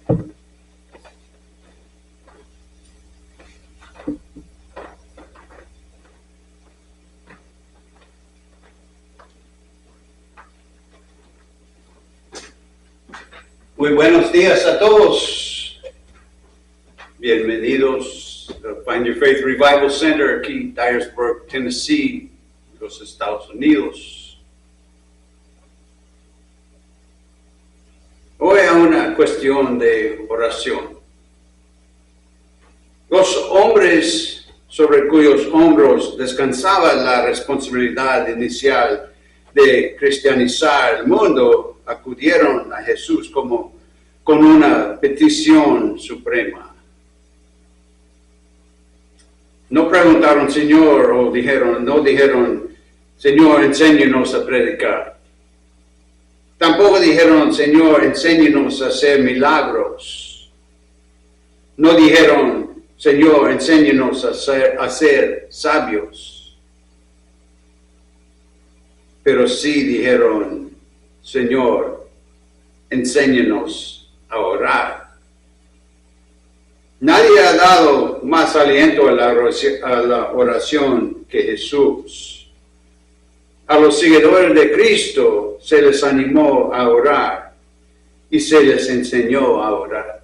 Muy buenos días a todos. Bienvenidos al Find Your Faith Revival Center aquí en Dyersburg, Tennessee, los Estados Unidos. Hoy hay una cuestión de oración. Los hombres sobre cuyos hombros descansaba la responsabilidad inicial de cristianizar el mundo acudieron a Jesús con una petición suprema. No preguntaron, Señor, no dijeron, Señor, enséñanos a predicar. Tampoco dijeron, Señor, enséñanos a hacer milagros. No dijeron, Señor, enséñanos a ser sabios. Pero sí dijeron, Señor, enséñanos a orar. Nadie ha dado más aliento a la oración que Jesús. A los seguidores de Cristo se les animó a orar y se les enseñó a orar.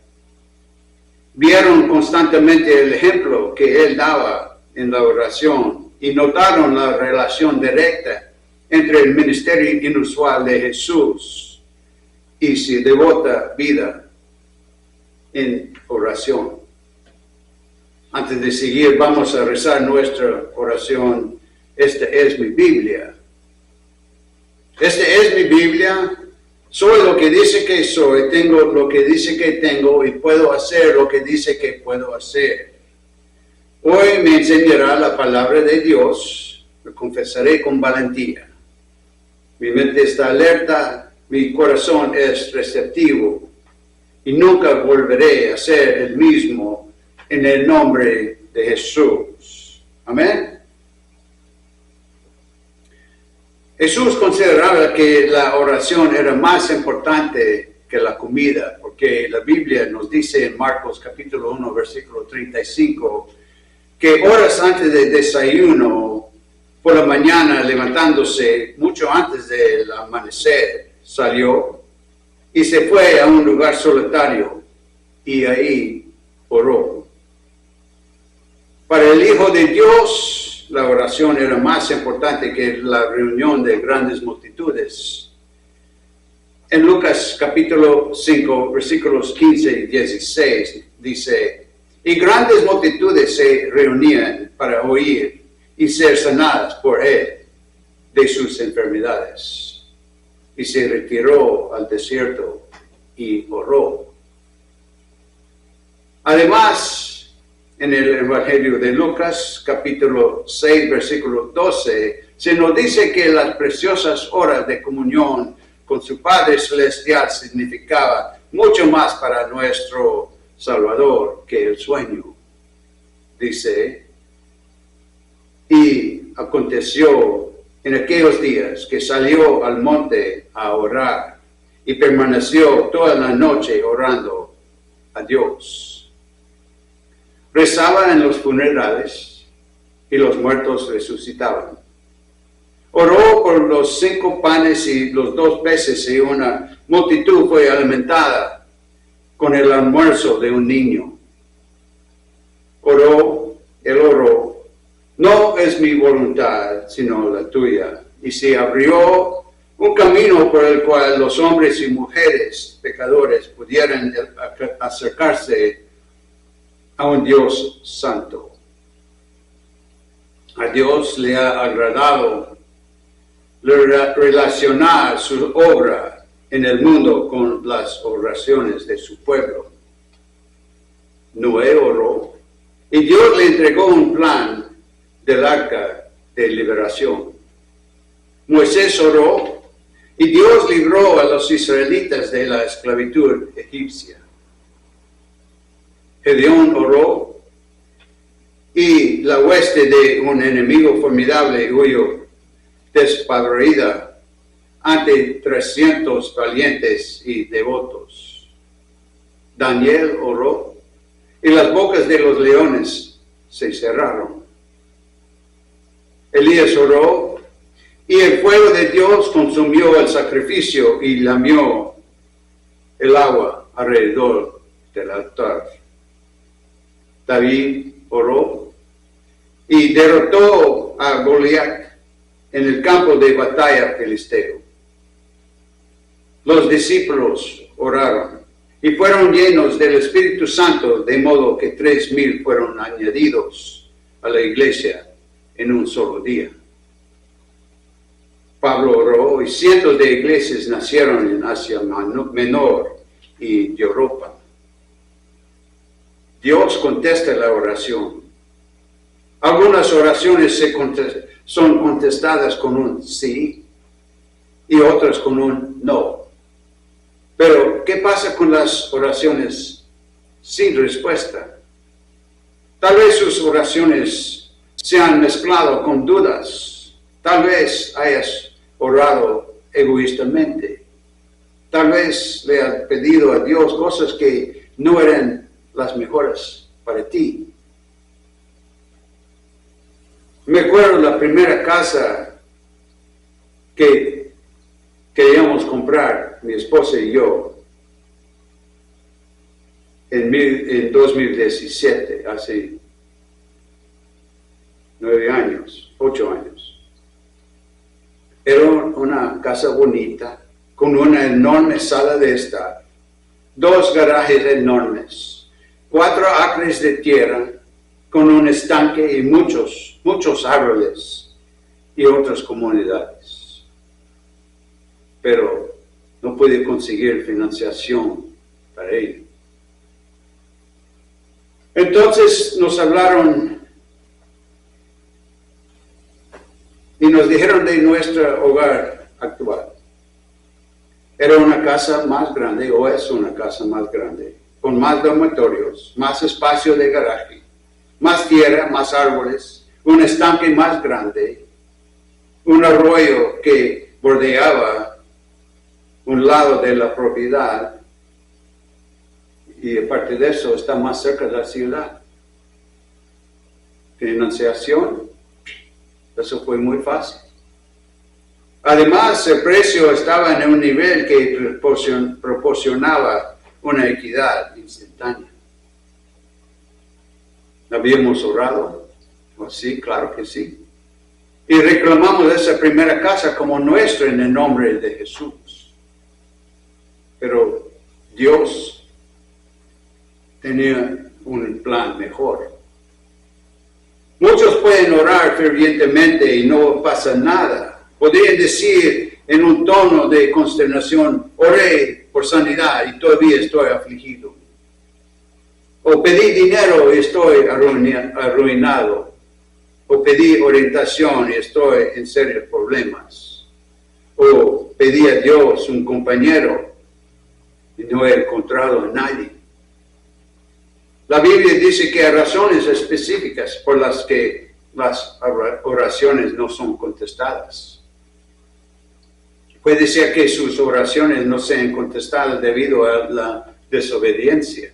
Vieron constantemente el ejemplo que Él daba en la oración y notaron la relación directa entre el ministerio inusual de Jesús y su devota vida en oración. Antes de seguir, vamos a rezar nuestra oración. Esta es mi Biblia. Esta es mi Biblia. Soy lo que dice que soy, tengo lo que dice que tengo y puedo hacer lo que dice que puedo hacer. Hoy me enseñará la palabra de Dios. Lo confesaré con valentía. Mi mente está alerta, mi corazón es receptivo y nunca volveré a ser el mismo en el nombre de Jesús. Amén. Jesús consideraba que la oración era más importante que la comida, porque la Biblia nos dice en Marcos capítulo 1, versículo 35, que horas antes del desayuno, por la mañana, levantándose mucho antes del amanecer, salió y se fue a un lugar solitario y ahí oró. Para el Hijo de Dios, la oración era más importante que la reunión de grandes multitudes. En Lucas capítulo 5, versículos 15 y 16, dice, y grandes multitudes se reunían para oír y ser sanadas por él de sus enfermedades. Y se retiró al desierto y oró. Además, en el Evangelio de Lucas, capítulo 6, versículo 12, se nos dice que las preciosas horas de comunión con su Padre Celestial significaba mucho más para nuestro Salvador que el sueño. Dice, y aconteció en aquellos días que salió al monte a orar y permaneció toda la noche orando a Dios. Rezaba en los funerales y los muertos resucitaban. Oró por los 5 panes y los 2 peces y una multitud fue alimentada con el almuerzo de un niño. Él oró, no es mi voluntad, sino la tuya. Y se abrió un camino por el cual los hombres y mujeres pecadores pudieran acercarse a un Dios santo. A Dios le ha agradado relacionar su obra en el mundo con las oraciones de su pueblo. Noé oró y Dios le entregó un plan del arca de liberación. Moisés oró y Dios libró a los israelitas de la esclavitud egipcia. Gedeón oró y la hueste de un enemigo formidable huyó despavorida ante 300 valientes y devotos. Daniel oró y las bocas de los leones se cerraron. Elías oró y el fuego de Dios consumió el sacrificio y lamió el agua alrededor del altar. David oró y derrotó a Goliat en el campo de batalla filisteo. Los discípulos oraron y fueron llenos del Espíritu Santo, de modo que 3,000 fueron añadidos a la iglesia en un solo día. Pablo oró y cientos de iglesias nacieron en Asia Menor y Europa. Dios contesta la oración. Algunas oraciones son contestadas con un sí y otras con un no. Pero, ¿qué pasa con las oraciones sin respuesta? Tal vez sus oraciones se han mezclado con dudas. Tal vez hayas orado egoístamente. Tal vez le has pedido a Dios cosas que no eran las mejores para ti. Me acuerdo la primera casa que queríamos comprar, mi esposa y yo, en 2017, hace 9 años, 8 años. Era una casa bonita, con una enorme sala de estar, 2 garajes enormes, 4 acres de tierra, con un estanque y muchos árboles y otras comunidades. Pero no pude conseguir financiación para ello. Entonces nos hablaron y nos dijeron de nuestro hogar actual. Era una casa más grande, o es una casa más grande, con más dormitorios, más espacio de garaje, más tierra, más árboles, un estanque más grande, un arroyo que bordeaba un lado de la propiedad, y aparte de eso está más cerca de la ciudad. Financiación, eso fue muy fácil. Además, el precio estaba en un nivel que proporcionaba una equidad instantánea. ¿Habíamos orado? ¿Oh, sí? Claro que sí. Y reclamamos esa primera casa como nuestra en el nombre de Jesús. Pero Dios tenía un plan mejor. Muchos pueden orar fervientemente y no pasa nada. Podrían decir en un tono de consternación, oré por sanidad y todavía estoy afligido. O pedí dinero y estoy arruinado. O pedí orientación y estoy en serios problemas. O pedí a Dios un compañero y no he encontrado a nadie. La Biblia dice que hay razones específicas por las que las oraciones no son contestadas. Puede ser que sus oraciones no sean contestadas debido a la desobediencia.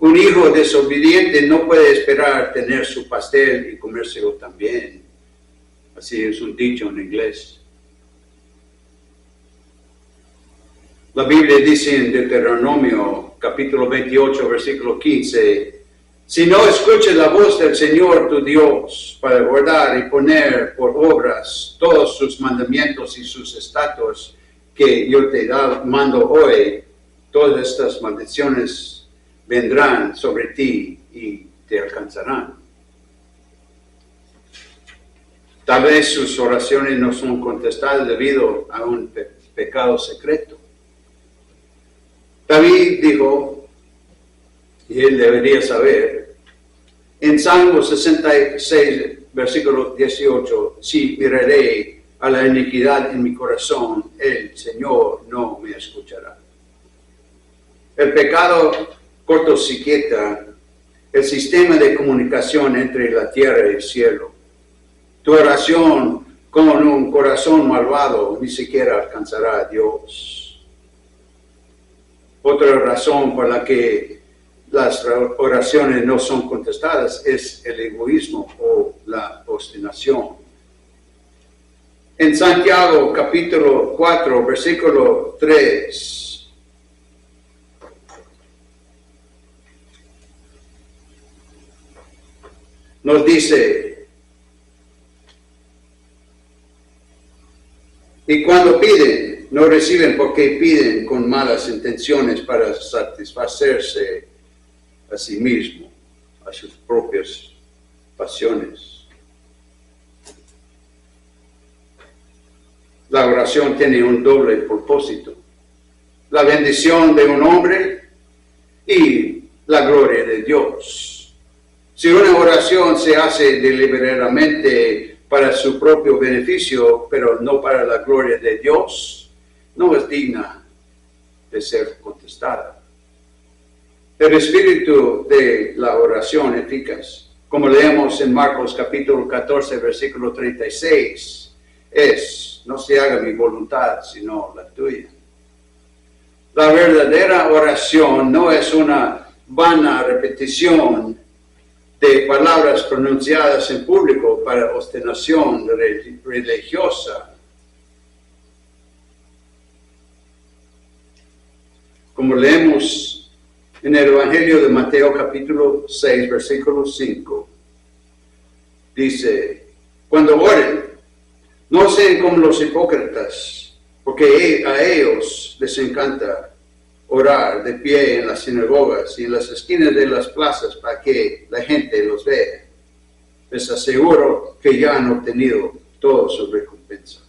Un hijo desobediente no puede esperar tener su pastel y comérselo también. Así es un dicho en inglés. La Biblia dice en Deuteronomio capítulo 28, versículo 15, si no escuchas la voz del Señor tu Dios para guardar y poner por obras todos sus mandamientos y sus estatutos que yo te mando hoy, todas estas maldiciones vendrán sobre ti y te alcanzarán. Tal vez sus oraciones no son contestadas debido a un pecado secreto. David dijo, y él debería saber, en Salmo 66, versículo 18, si miraré a la iniquidad en mi corazón, el Señor no me escuchará. El pecado cortocircuita el sistema de comunicación entre la tierra y el cielo. Tu oración con un corazón malvado ni siquiera alcanzará a Dios. Otra razón por la que las oraciones no son contestadas es el egoísmo o la obstinación. En Santiago capítulo 4, versículo 3, nos dice: y cuando piden, no reciben porque piden con malas intenciones para satisfacerse a sí mismo, a sus propias pasiones. La oración tiene un doble propósito: la bendición de un hombre y la gloria de Dios. Si una oración se hace deliberadamente para su propio beneficio, pero no para la gloria de Dios, no es digna de ser contestada. El espíritu de la oración eficaz, como leemos en Marcos capítulo 14, versículo 36, es: no se haga mi voluntad, sino la tuya. La verdadera oración no es una vana repetición de palabras pronunciadas en público para ostentación religiosa. Como leemos en el Evangelio de Mateo capítulo 6, versículo 5, dice: cuando oren, no sean como los hipócritas, porque a ellos les encanta orar de pie en las sinagogas y en las esquinas de las plazas para que la gente los vea. Les aseguro que ya han obtenido toda su recompensa.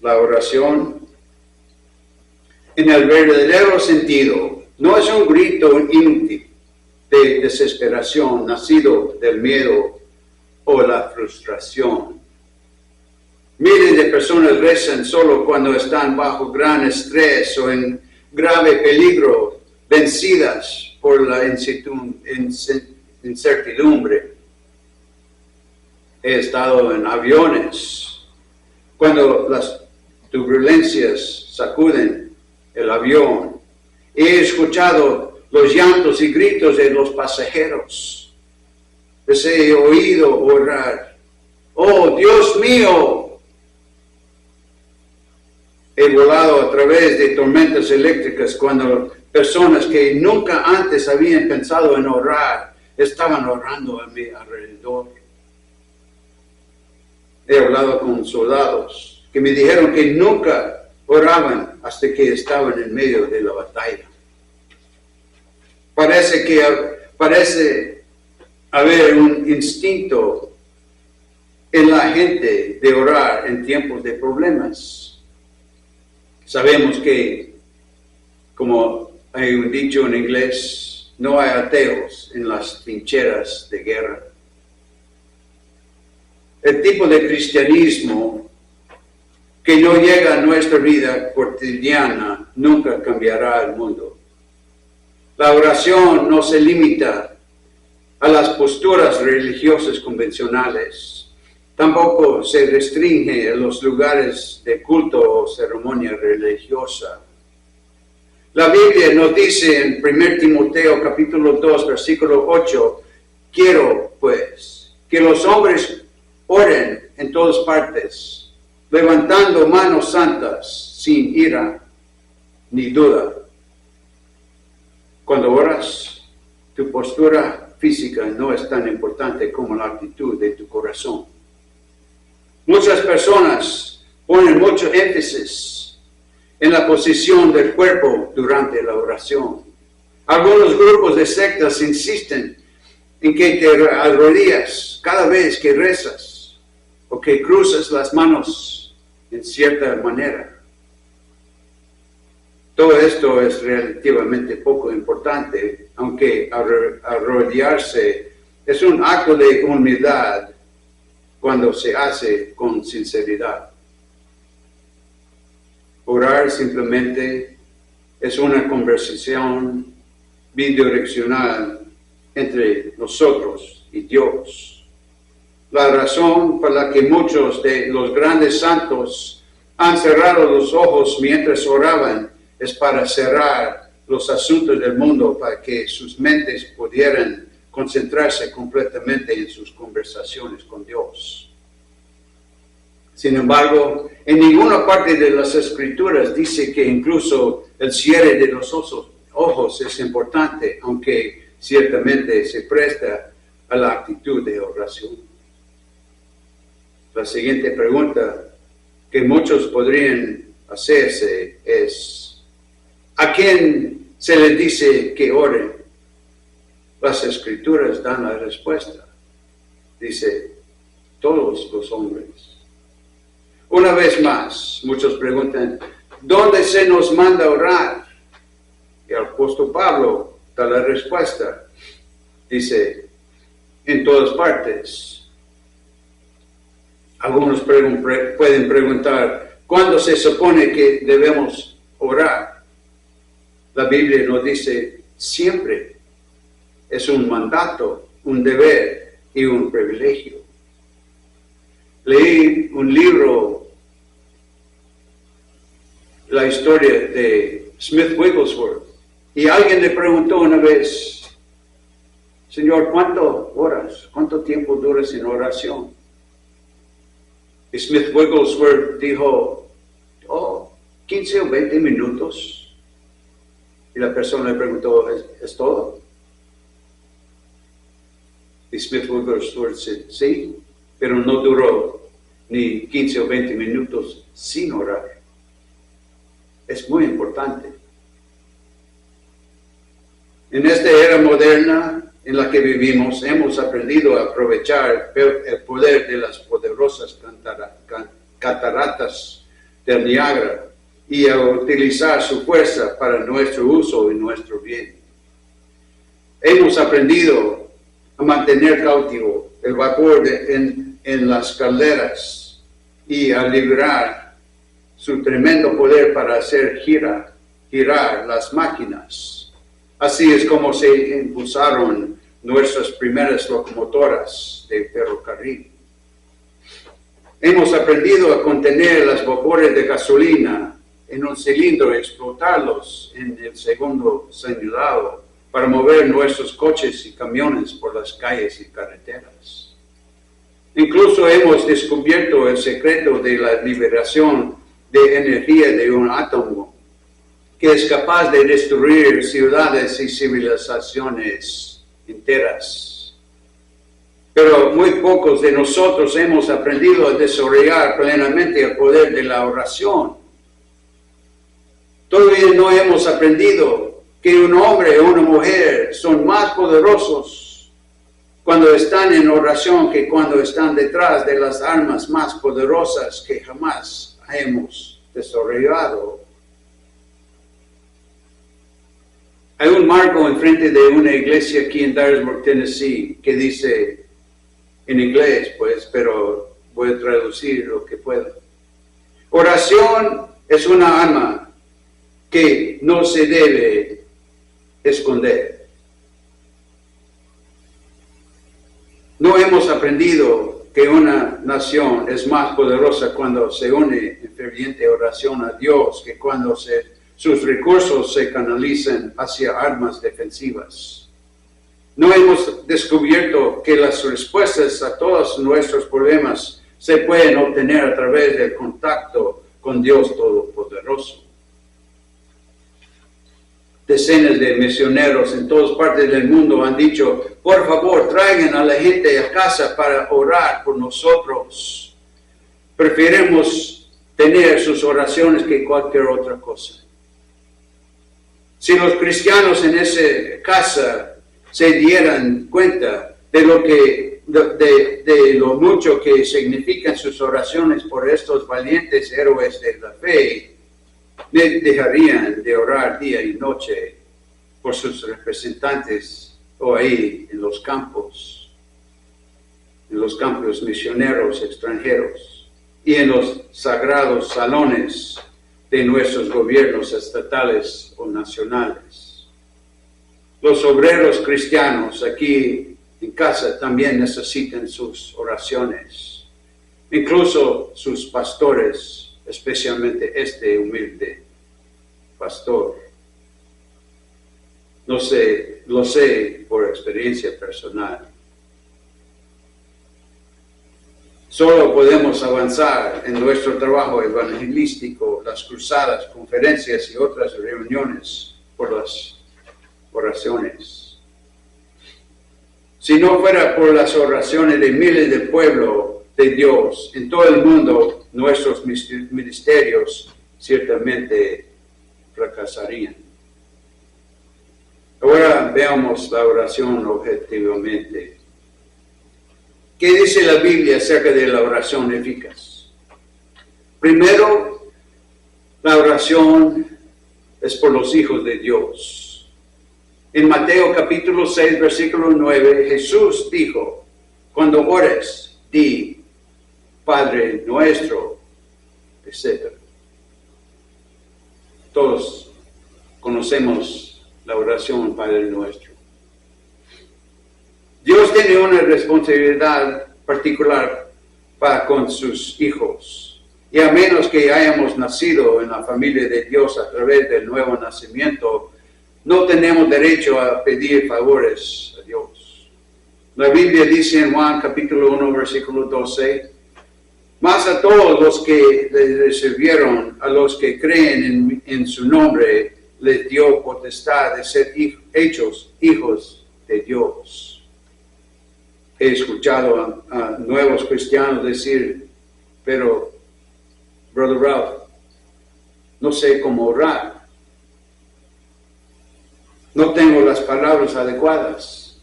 La oración, en el verdadero sentido, no es un grito inútil de desesperación nacido del miedo o la frustración. Miles de personas rezan solo cuando están bajo gran estrés o en grave peligro, vencidas por la incertidumbre. He estado en aviones cuando las turbulencias sacuden el avión. He escuchado los llantos y gritos de los pasajeros. Les he oído orar: ¡oh, Dios mío! He volado a través de tormentas eléctricas cuando personas que nunca antes habían pensado en orar estaban orando a mi alrededor. He hablado con soldados que me dijeron que nunca oraban hasta que estaban en medio de la batalla. Parece haber un instinto en la gente de orar en tiempos de problemas. Sabemos que, como hay un dicho en inglés, no hay ateos en las trincheras de guerra. El tipo de cristianismo que no llega a nuestra vida cotidiana nunca cambiará el mundo. La oración no se limita a las posturas religiosas convencionales. Tampoco se restringe a los lugares de culto o ceremonia religiosa. La Biblia nos dice en 1 Timoteo capítulo 2, versículo 8: quiero, pues, que los hombres oren en todas partes, levantando manos santas, sin ira ni duda. Cuando oras, tu postura física no es tan importante como la actitud de tu corazón. Muchas personas ponen mucho énfasis en la posición del cuerpo durante la oración. Algunos grupos de sectas insisten en que te arrodillas cada vez que rezas o que cruzas las manos en cierta manera. Todo esto es relativamente poco importante, aunque arrodillarse es un acto de humildad cuando se hace con sinceridad. Orar simplemente es una conversación bidireccional entre nosotros y Dios. La razón por la que muchos de los grandes santos han cerrado los ojos mientras oraban es para cerrar los asuntos del mundo, para que sus mentes pudieran concentrarse completamente en sus conversaciones con Dios. Sin embargo, en ninguna parte de las Escrituras dice que incluso el cierre de los ojos es importante, aunque ciertamente se presta a la actitud de oración. La siguiente pregunta que muchos podrían hacerse es: ¿a quién se les dice que oren? Las Escrituras dan la respuesta. Dice, todos los hombres. Una vez más, muchos preguntan, ¿dónde se nos manda orar? Y el apóstol Pablo da la respuesta. Dice, en todas partes. Algunos pueden preguntar, ¿cuándo se supone que debemos orar? La Biblia nos dice, siempre. Es un mandato, un deber y un privilegio. Leí un libro, la historia de Smith Wigglesworth, y alguien le preguntó una vez, Señor, ¿cuánto oras? ¿Cuánto tiempo duras en oración? Y Smith Wigglesworth dijo, 15 o 20 minutos. Y la persona le preguntó, ¿es todo? Y Smith Wigglesworth dice, sí, pero no duró ni 15 o 20 minutos sin orar. Es muy importante. En esta era moderna en la que vivimos, hemos aprendido a aprovechar el poder de las poderosas cataratas del Niágara y a utilizar su fuerza para nuestro uso y nuestro bien. Hemos aprendido a mantener cautivo el vapor en las calderas y a liberar su tremendo poder para hacer girar las máquinas. Así es como se impulsaron nuestras primeras locomotoras de ferrocarril. Hemos aprendido a contener los vapores de gasolina en un cilindro y explotarlos en el segundo señalado para mover nuestros coches y camiones por las calles y carreteras. Incluso hemos descubierto el secreto de la liberación de energía de un átomo que es capaz de destruir ciudades y civilizaciones enteras. Pero muy pocos de nosotros hemos aprendido a desarrollar plenamente el poder de la oración. Todavía no hemos aprendido que un hombre o una mujer son más poderosos cuando están en oración que cuando están detrás de las armas más poderosas que jamás hemos desarrollado. Hay un marco enfrente de una iglesia aquí en Dyersburg, Tennessee, que dice, en inglés pues, pero voy a traducir lo que pueda. Oración es una arma que no se debe esconder. No hemos aprendido que una nación es más poderosa cuando se une en ferviente oración a Dios que cuando sus recursos se canalizan hacia armas defensivas. No hemos descubierto que las respuestas a todos nuestros problemas se pueden obtener a través del contacto con Dios Todopoderoso. Decenas de misioneros en todas partes del mundo han dicho, por favor, traigan a la gente a casa para orar por nosotros. Preferimos tener sus oraciones que cualquier otra cosa. Si los cristianos en esa casa se dieran cuenta de lo mucho que significan sus oraciones por estos valientes héroes de la fe, dejarían de orar día y noche por sus representantes o ahí en los campos misioneros extranjeros y en los sagrados salones de nuestros gobiernos estatales o nacionales. Los obreros cristianos aquí en casa también necesitan sus oraciones. Incluso sus pastores especialmente este humilde pastor. No sé, lo sé por experiencia personal. Solo podemos avanzar en nuestro trabajo evangelístico, las cruzadas, conferencias y otras reuniones por las oraciones. Si no fuera por las oraciones de miles del pueblo de Dios en todo el mundo, nuestros ministerios ciertamente fracasarían. Ahora veamos la oración objetivamente. ¿Qué dice la Biblia acerca de la oración eficaz? Primero, la oración es por los hijos de Dios. En Mateo capítulo 6, versículo 9, Jesús dijo, cuando ores, di, Padre nuestro, etc. Todos conocemos la oración Padre nuestro. Dios tiene una responsabilidad particular para con sus hijos. Y a menos que hayamos nacido en la familia de Dios a través del nuevo nacimiento, no tenemos derecho a pedir favores a Dios. La Biblia dice en Juan capítulo 1, versículo 12, mas a todos los que le recibieron, a los que creen en su nombre, les dio potestad de ser hechos hijos de Dios. He escuchado a nuevos cristianos decir, pero, Brother Ralph, no sé cómo orar. No tengo las palabras adecuadas.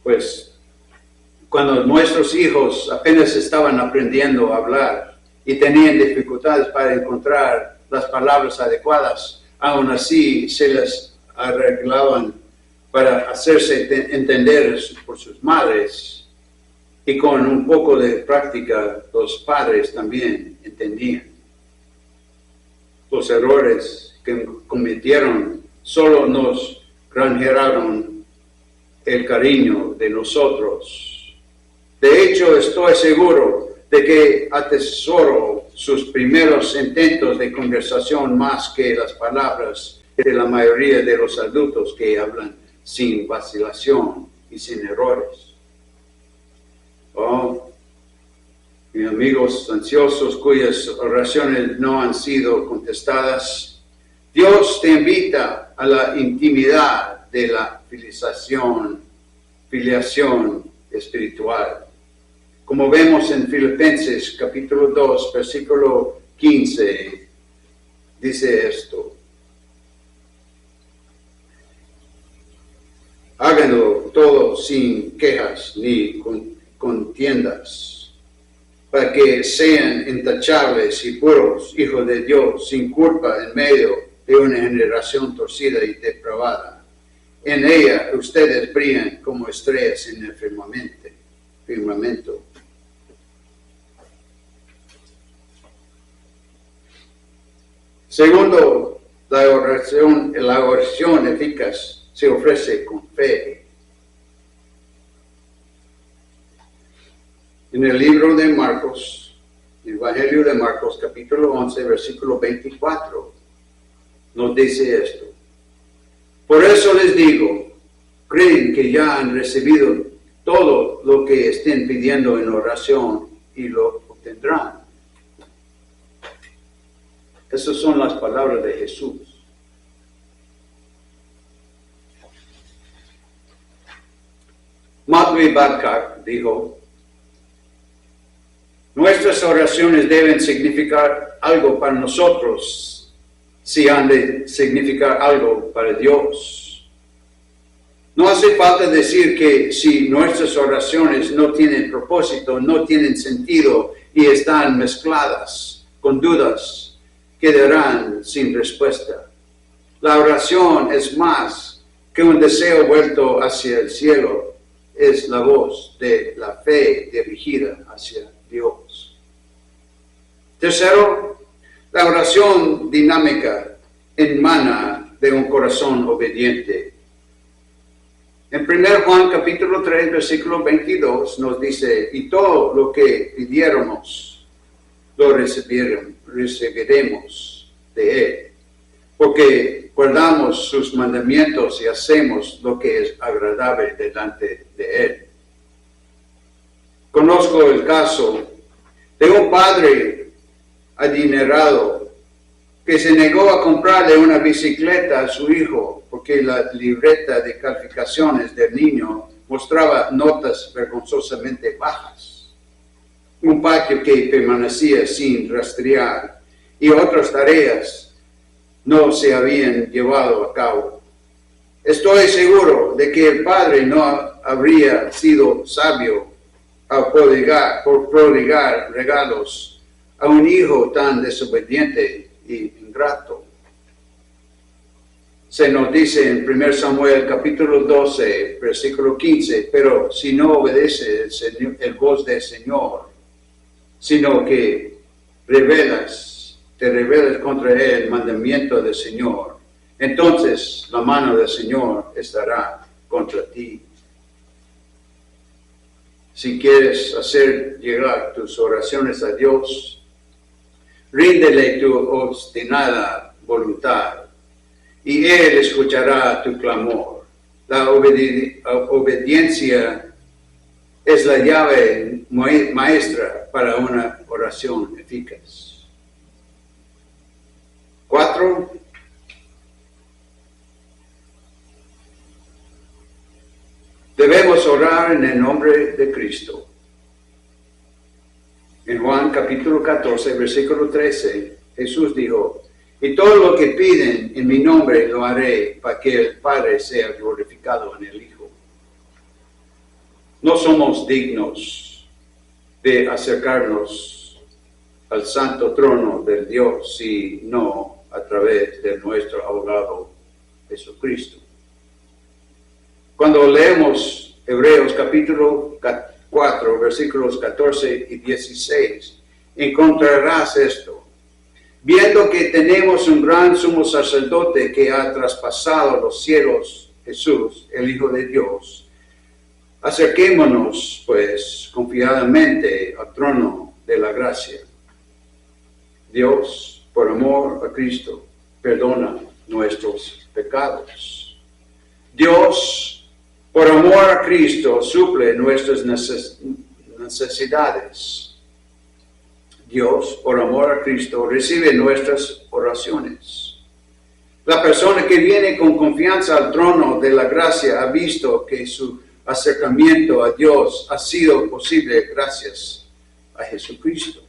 Pues, cuando nuestros hijos apenas estaban aprendiendo a hablar y tenían dificultades para encontrar las palabras adecuadas, aún así se les arreglaban para hacerse entender por sus madres, y con un poco de práctica los padres también entendían. Los errores que cometieron solo nos granjearon el cariño de nosotros. De hecho, estoy seguro de que atesoro sus primeros intentos de conversación más que las palabras de la mayoría de los adultos que hablan sin vacilación y sin errores. Oh, mis amigos ansiosos cuyas oraciones no han sido contestadas, Dios te invita a la intimidad de la filiación espiritual. Como vemos en Filipenses capítulo 2, versículo 15, dice esto. Háganlo todo sin quejas ni contiendas, para que sean intachables y puros, hijos de Dios, sin culpa en medio de una generación torcida y depravada. En ella ustedes brillan como estrellas en el firmamento. Segundo, la oración eficaz se ofrece con fe. En el libro de Marcos, el Evangelio de Marcos, capítulo 11, versículo 24, nos dice esto. Por eso les digo, creen que ya han recibido todo lo que estén pidiendo en oración y lo obtendrán. Esas son las palabras de Jesús. Matvey Babcock dijo, nuestras oraciones deben significar algo para nosotros si han de significar algo para Dios. No hace falta decir que si nuestras oraciones no tienen propósito, no tienen sentido y están mezcladas con dudas, quedarán sin respuesta. La oración es más que un deseo vuelto hacia el cielo. Es la voz de la fe dirigida hacia Dios. Tercero, la oración dinámica emana de un corazón obediente. En 1 Juan capítulo 3, versículo 22 nos dice, y todo lo que pidiéramos lo recibiremos de Él, porque guardamos sus mandamientos y hacemos lo que es agradable delante de Él. Conozco el caso de un padre adinerado que se negó a comprarle una bicicleta a su hijo porque la libreta de calificaciones del niño mostraba notas vergonzosamente bajas, un patio que permanecía sin rastrear y otras tareas no se habían llevado a cabo. Estoy seguro de que el padre no habría sido sabio al prodigar regalos a un hijo tan desobediente y ingrato. Se nos dice en 1 Samuel capítulo 12, versículo 15, pero si no obedece el voz del Señor, sino que te rebelas contra el mandamiento del Señor, entonces la mano del Señor estará contra ti. Si quieres hacer llegar tus oraciones a Dios, ríndele tu obstinada voluntad y Él escuchará tu clamor. La obediencia es la llave maestra para una oración eficaz. 4. Debemos orar en el nombre de Cristo. En Juan capítulo 14, versículo 13, Jesús dijo, y todo lo que piden en mi nombre lo haré para que el Padre sea glorificado en el Hijo. No somos dignos de acercarnos al santo trono del Dios, sino a través de nuestro abogado Jesucristo. Cuando leemos Hebreos capítulo 4, versículos 14 y 16, encontrarás esto. Viendo que tenemos un gran sumo sacerdote que ha traspasado los cielos, Jesús, el Hijo de Dios, acerquémonos, pues, confiadamente al trono de la gracia. Dios, por amor a Cristo, perdona nuestros pecados. Dios, por amor a Cristo, suple nuestras necesidades. Dios, por amor a Cristo, recibe nuestras oraciones. La persona que viene con confianza al trono de la gracia ha visto que su acercamiento a Dios ha sido posible gracias a Jesucristo.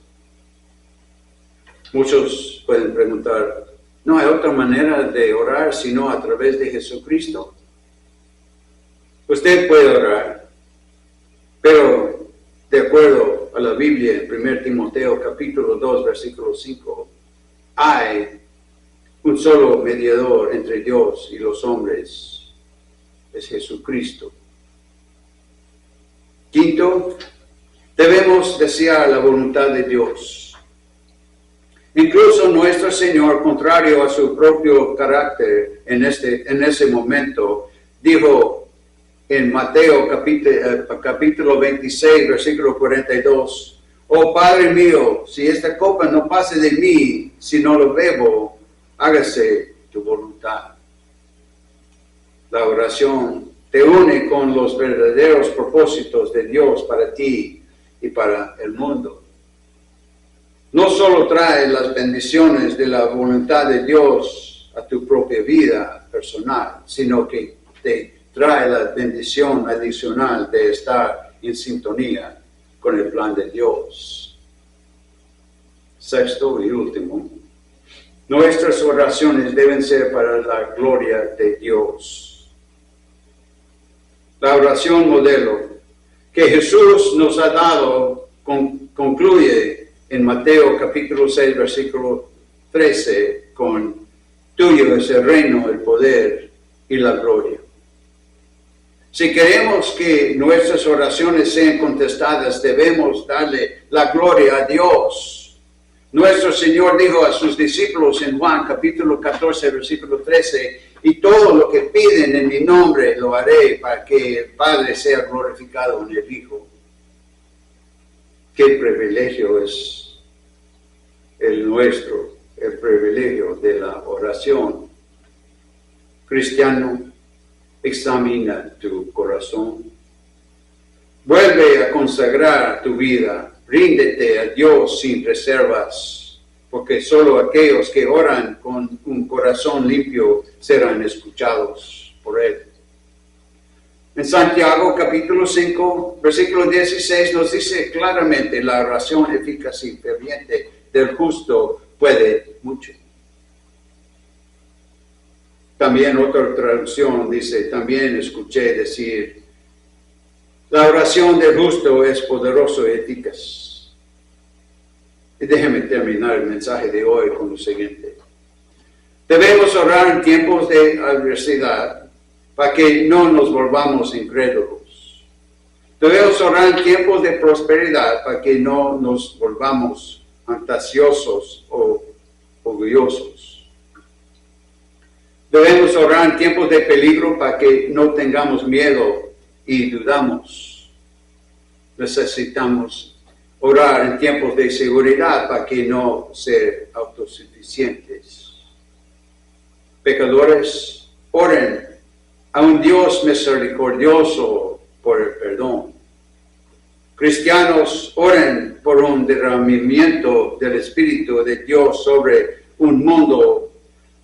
Muchos pueden preguntar, ¿no hay otra manera de orar sino a través de Jesucristo? Usted puede orar, pero de acuerdo a la Biblia, en 1 Timoteo capítulo 2, versículo 5, hay un solo mediador entre Dios y los hombres, es Jesucristo. 5, debemos desear la voluntad de Dios. Incluso nuestro Señor, contrario a su propio carácter en ese momento, dijo en Mateo capítulo 26, versículo 42, oh Padre mío, si esta copa no pase de mí, si no lo bebo, hágase tu voluntad. La oración te une con los verdaderos propósitos de Dios para ti y para el mundo. No solo trae las bendiciones de la voluntad de Dios a tu propia vida personal, sino que te trae la bendición adicional de estar en sintonía con el plan de Dios. 6 y último, nuestras oraciones deben ser para la gloria de Dios. La oración modelo que Jesús nos ha dado concluye en Mateo capítulo 6, versículo 13, con tuyo es el reino, el poder y la gloria. Si queremos que nuestras oraciones sean contestadas, debemos darle la gloria a Dios. Nuestro Señor dijo a sus discípulos en Juan capítulo 14, versículo 13, y todo lo que piden en mi nombre lo haré para que el Padre sea glorificado en el Hijo. Qué privilegio es el privilegio de la oración. Cristiano, examina tu corazón. Vuelve a consagrar tu vida. Ríndete a Dios sin reservas, porque solo aquellos que oran con un corazón limpio serán escuchados por Él. En Santiago capítulo 5, versículo 16 nos dice claramente: la oración eficaz y ferviente del justo puede mucho. También otra traducción dice: también escuché decir, la oración del justo es poderoso y eficaz. Y déjeme terminar el mensaje de hoy con lo siguiente. Debemos orar en tiempos de adversidad para que no nos volvamos incrédulos. Debemos orar en tiempos de prosperidad para que no nos volvamos fantasiosos o orgullosos. Debemos orar en tiempos de peligro para que no tengamos miedo y dudamos. Necesitamos orar en tiempos de seguridad para que no ser autosuficientes. Pecadores, oren a un Dios misericordioso por el perdón. Cristianos, oren por un derramamiento del Espíritu de Dios sobre un mundo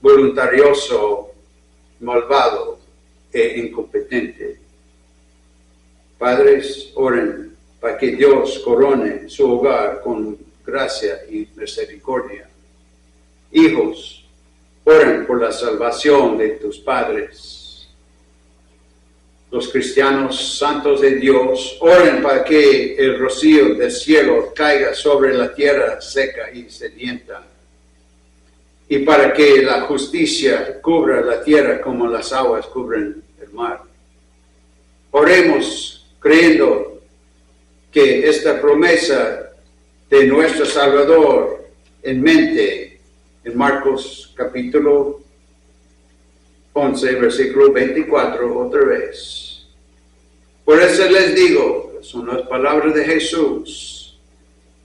voluntarioso, malvado e incompetente. Padres, oren para que Dios corone su hogar con gracia y misericordia. Hijos, oren por la salvación de tus padres. Los cristianos santos de Dios, oren para que el rocío del cielo caiga sobre la tierra seca y sedienta, y para que la justicia cubra la tierra como las aguas cubren el mar. Oremos creyendo que esta promesa de nuestro Salvador en mente, en Marcos capítulo 11, versículo 24, otra vez. Por eso les digo, son las palabras de Jesús,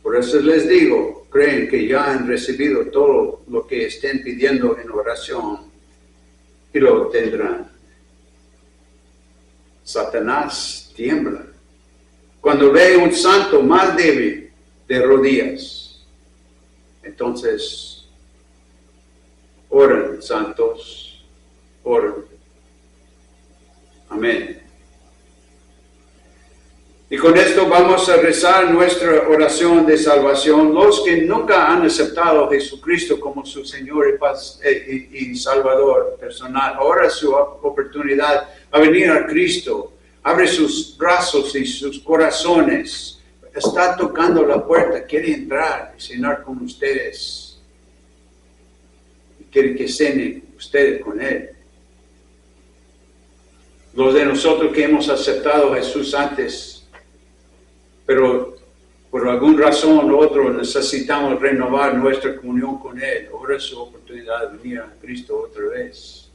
por eso les digo, creen que ya han recibido todo lo que estén pidiendo en oración y lo tendrán. Satanás tiembla cuando ve un santo más débil de rodillas. Entonces, oren, santos, oren. Amén. Y con esto vamos a rezar nuestra oración de salvación. Los que nunca han aceptado a Jesucristo como su Señor y Salvador personal, ahora es su oportunidad a venir a Cristo. Abre sus brazos y sus corazones. Está tocando la puerta, quiere entrar y cenar con ustedes. Y quiere que cenen ustedes con Él. Los de nosotros que hemos aceptado a Jesús antes, pero por alguna razón u otra necesitamos renovar nuestra comunión con Él. Ahora es su oportunidad de venir a Cristo otra vez.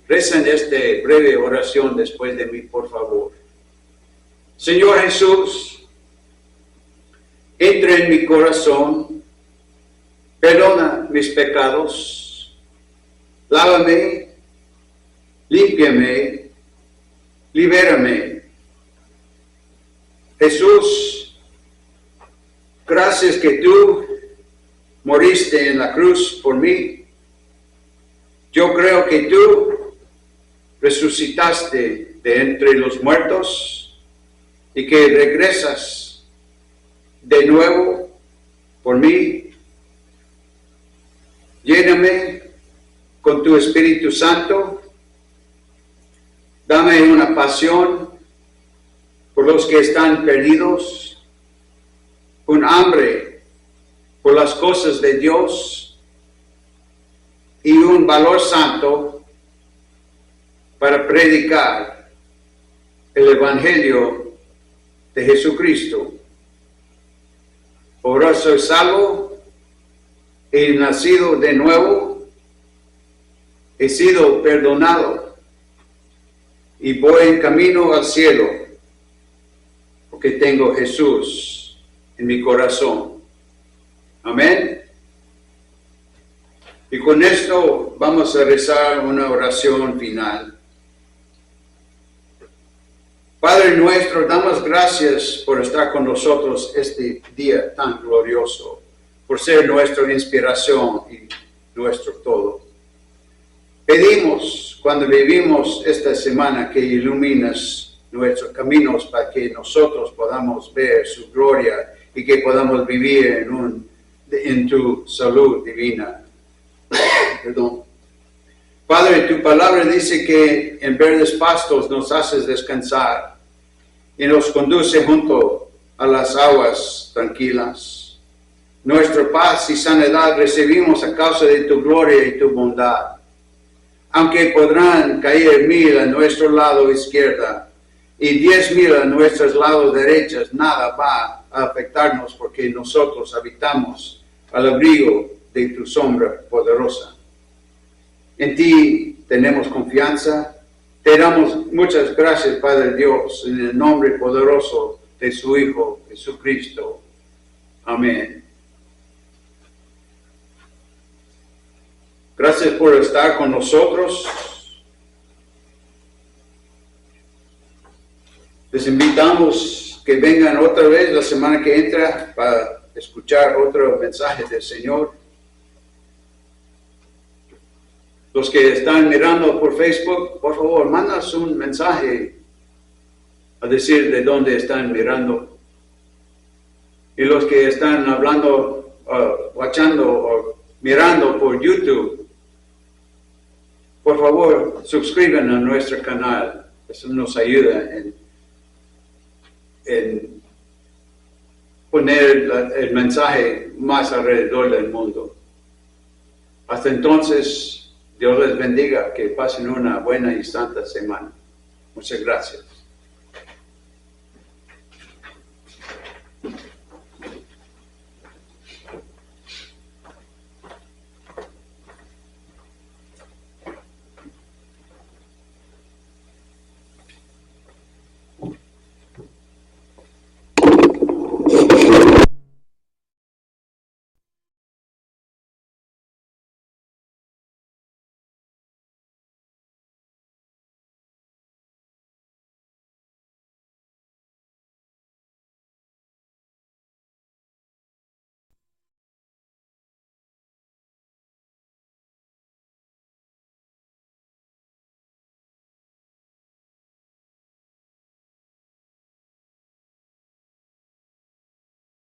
Recen esta breve oración después de mí, por favor. Señor Jesús, entra en mi corazón, perdona mis pecados, lávame, límpiame, libérame. Jesús, gracias que tú moriste en la cruz por mí. Yo creo que tú resucitaste de entre los muertos y que regresas de nuevo por mí. Lléname con tu Espíritu Santo. Dame una pasión por los que están perdidos, un hambre por las cosas de Dios y un valor santo para predicar el Evangelio de Jesucristo. Ahora soy salvo, he nacido de nuevo, he sido perdonado y voy en camino al cielo porque tengo Jesús en mi corazón. Amén. Y con esto vamos a rezar una oración final. Padre nuestro, damos gracias por estar con nosotros este día tan glorioso, por ser nuestra inspiración y nuestro todo. Pedimos cuando vivimos esta semana que iluminas nuestros caminos para que nosotros podamos ver su gloria y que podamos vivir en tu salud divina. Perdón. Padre, tu palabra dice que en verdes pastos nos haces descansar y nos conduce junto a las aguas tranquilas. Nuestra paz y sanidad recibimos a causa de tu gloria y tu bondad. Aunque podrán caer 1000 a nuestro lado izquierda y 10,000 a nuestros lados derechos, nada va a afectarnos porque nosotros habitamos al abrigo de tu sombra poderosa. En ti tenemos confianza. Te damos muchas gracias, Padre Dios, en el nombre poderoso de su Hijo Jesucristo. Amén. Gracias por estar con nosotros. Les invitamos que vengan otra vez la semana que entra para escuchar otro mensaje del Señor. Los que están mirando por Facebook, por favor, mandas un mensaje a decir de dónde están mirando. Y los que están hablando, watchando o mirando por YouTube, por favor, suscriban a nuestro canal. Eso nos ayuda en poner el mensaje más alrededor del mundo. Hasta entonces, Dios les bendiga, que pasen una buena y santa semana. Muchas gracias.